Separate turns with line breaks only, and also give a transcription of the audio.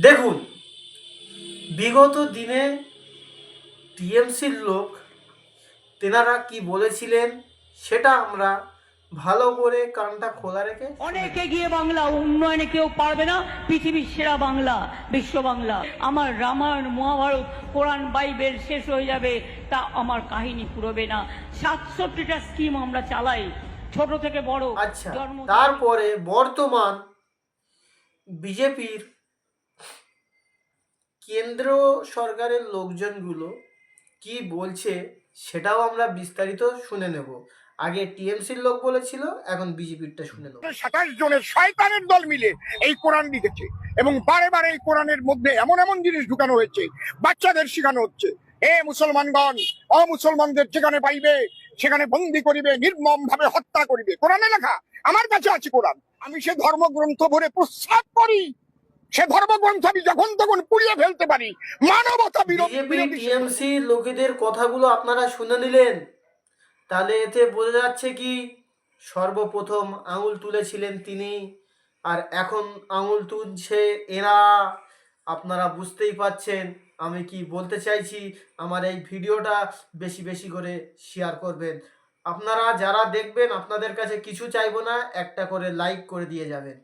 দেখুন, বিগত দিনে টিএমসির লোক তেনারা কি বলেছিলেন সেটা আমরা ভালো করে কানটা খোলা রেখে
অনেক এগিয়ে বাংলা, উন্নয়নে কেউ পারবে না। পৃথিবীর সেরা বাংলা, বিশ্ব বাংলা। আমার রামায়ণ, মহাভারত, কোরআন, বাইবেল শেষ হয়ে যাবে, তা আমার কাহিনী পুরোবে না। 67টা স্কিম আমরা চালাই, ছোট থেকে বড়।
আচ্ছা, তারপরে বর্তমান বিজেপির কেন্দ্র সরকারের লোকজনগুলো কি বলছে সেটাও আমরা বিস্তারিত শুনে নেব। আগে টিএমসির লোক বলেছিল, এখন বিজেপিরটা শুনে নেব।
27 জনের শয়তানের দল মিলে এই কোরআন লিখেছে এবং বারে বারে এই কোরআনের মধ্যে এমন এমন জিনিস ঢুকানো হয়েছে, বাচ্চাদের শেখানো হচ্ছে, এ মুসলমানগণ, অমুসলমানদের যেখানে পাইবে সেখানে বন্দি করিবে, নির্মম ভাবে হত্যা করিবে। কোরআনে লেখা, আমার কাছে আছে কোরআন। আমি সে ধর্মগ্রন্থ ভরে প্রস্তাব করি, সে ধর্মগ্রন্থ আমি যখন তখন পুড়িয়ে ফেলতে পারি। মানবতা বিরোধী
টিএমসি লোকেদের কথাগুলো আপনারা শুনে নিলেন, তাহলে এতে বোঝা যাচ্ছে কি সর্বপ্রথম আঙুল তুলেছিলেন তিনি, আর এখন আঙুল তুলছে এরা। আপনারা বুঝতেই পাচ্ছেন আমি কি বলতে চাইছি। আমার এই ভিডিওটা বেশি বেশি করে শেয়ার করবেন। আপনারা যারা দেখবেন, আপনাদের কাছে কিছু চাইবো না, একটা করে লাইক করে দিয়ে যাবেন।